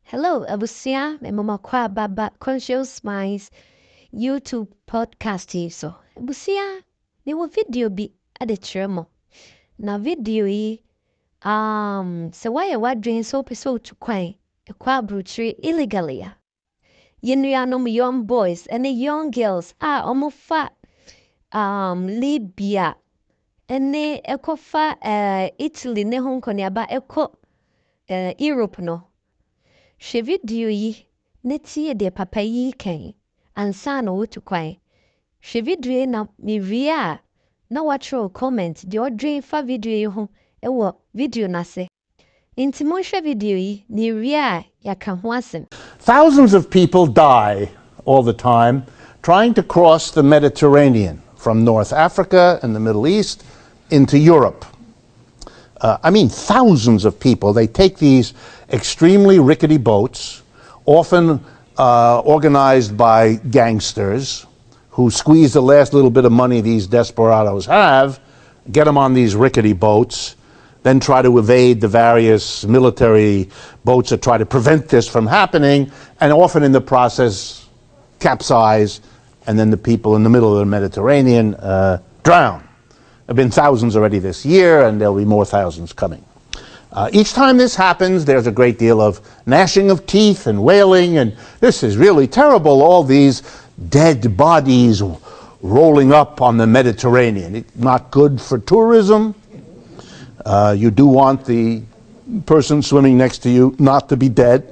Hello, Abusia, Mama Kwa Baba Conscious Minds YouTube podcast yi so. Abusia, ne wo video bi ade kyerɛ mo. Na video yi sɛ wayɛ wadwen sɛ wopɛ sɛ wotu kwan ɛkɔ aburokyire illegally a. Yɛnnuanom young boys ɛne young girls a ɔmo fa Libya ɛne ɛkɔfa Italy ne ho nkɔneaba ɛkɔ Europe no. Hwɛ video yi na tie deɛ papa yi kan ansa na wotu kwan. Hwɛ video yi na mewie a na watwerɛ comment deɛ ɔdwen fa video yi ho ɛwɔ video n'ase. Nti monhwɛ video yi na ewie a yɛaka ho asɛm. Thousands of people die all the time trying to cross the Mediterranean from North Africa and the Middle East into Europe. Thousands of people. They take these extremely rickety boats, often organized by gangsters who squeeze the last little bit of money these desperados have, get them on these rickety boats, then try to evade the various military boats that try to prevent this from happening, and often in the process capsize, and then the people in the middle of the Mediterranean drown. There have been thousands already this year, and there'll be more thousands coming. Each time this happens, there's a great deal of gnashing of teeth and wailing, and this is really terrible, all these dead bodies rolling up on the Mediterranean. It's not good for tourism. You do want the person swimming next to you not to be dead.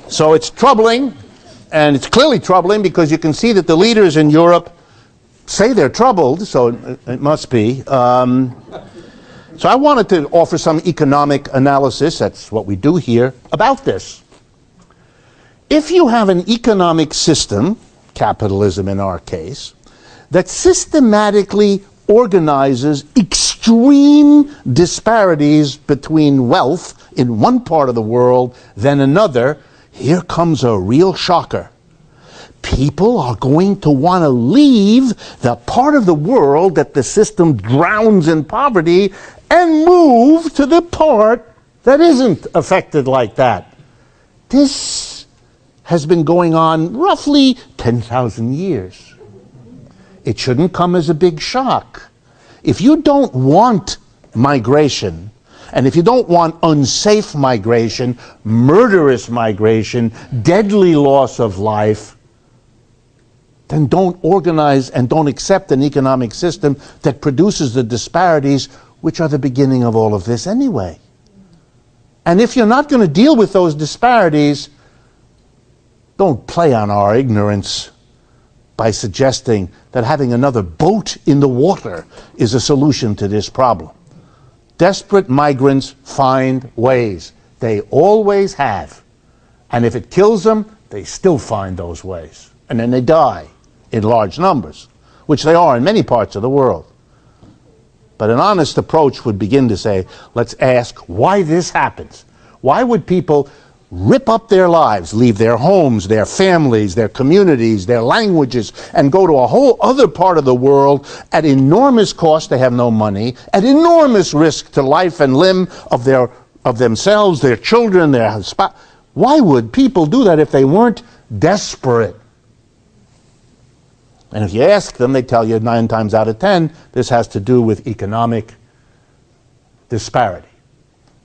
So it's troubling, and it's clearly troubling because you can see that the leaders in Europe say they're troubled, so it must be. So I wanted to offer some economic analysis, that's what we do here, about this. If you have an economic system, capitalism in our case, that systematically organizes extreme disparities between wealth in one part of the world than another, here comes a real shocker. People are going to want to leave the part of the world that the system drowns in poverty and move to the part that isn't affected like that. This has been going on roughly 10,000 years. It shouldn't come as a big shock. If you don't want migration, and if you don't want unsafe migration, murderous migration, deadly loss of life, then don't organize and don't accept an economic system that produces the disparities which are the beginning of all of this anyway. And if you're not going to deal with those disparities, don't play on our ignorance by suggesting that having another boat in the water is a solution to this problem. Desperate migrants find ways. They always have. And if it kills them, they still find those ways. And then they die in large numbers, which they are in many parts of the world. But an honest approach would begin to say, let's ask why this happens. Why would people rip up their lives, leave their homes, their families, their communities, their languages, and go to a whole other part of the world at enormous cost? They have no money, at enormous risk to life and limb of themselves, their children, their spouse. Why would people do that if they weren't desperate? And if you ask them, they tell you 9 times out of 10, this has to do with economic disparity.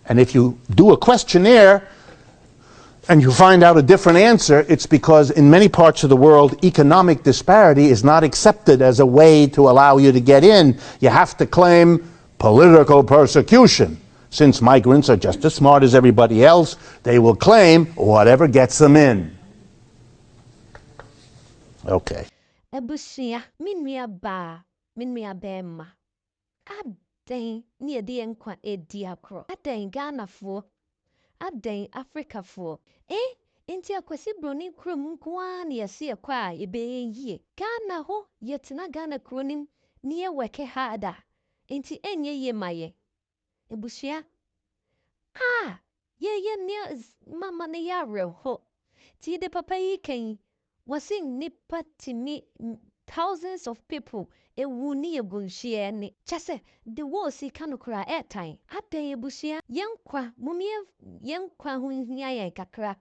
And if you do a questionnaire and you find out a different answer, it's because in many parts of the world, economic disparity is not accepted as a way to allow you to get in. You have to claim political persecution. Since migrants are just as smart as everybody else, they will claim whatever gets them in. Okay. Abusia, minua ba, minua bema. Aden ni edi enkwa edi akro. Aden Ghana fo. Aden Africa fo. Inti akwasi broni krom kwa ni yasi akwa ebe yie. Ghana ho yetina Ghana kronim ni weke hada. Inti enye ye maye. Abusia. Ye ni mama ne yare ho. Ti de papa yi ken. Wasing nipa timi thousands of people ewu ni ebunhye ni chase the war si kanokra airtime adan ebusia yenkwa mumie yenkwa hunya ye kakra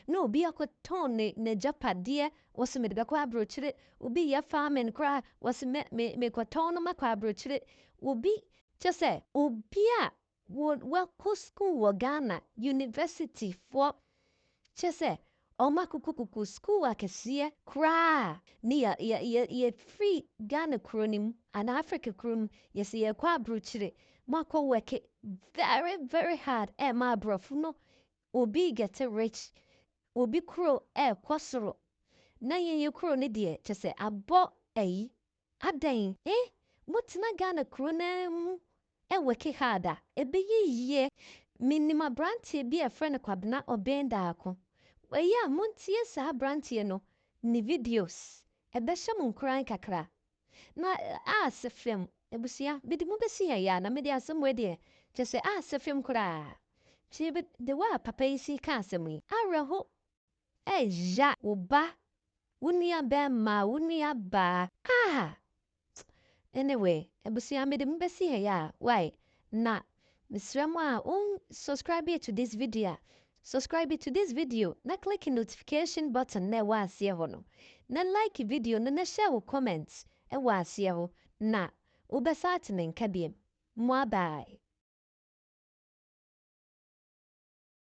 no obi akoton ne japade wose me de kwa abrochire obi ya farming kra wose me koton no makwa abrochire obi chase obi a wo school wo Ghana university for chese oma kuku school akese kra ni ya free Ghana kronim and Africa krom yes ye kwa abrochire makwa work very very hard ma brofu no obi get rich obi kro kwasoro na ye kro ne de chese abo adan mutina Ghana kronem work harder ebe ye minima brantie bi a friend kwabena obenda ako Waya montie sa brantie no ni videos ebe hye nkran kakra na se film ebusia bidi mu besi ya na me de asem we de se se film kra chi de wa papa isi ka asem yi areho ja oba wunia be ma wunia ba anyway ebusia me de mu besi ya why na misramo a subscribe to this video subscribe to this video na click the notification button na wa asie ho no na like video no na share wo comments wa asie ho na wo besat ne nka biem mo bye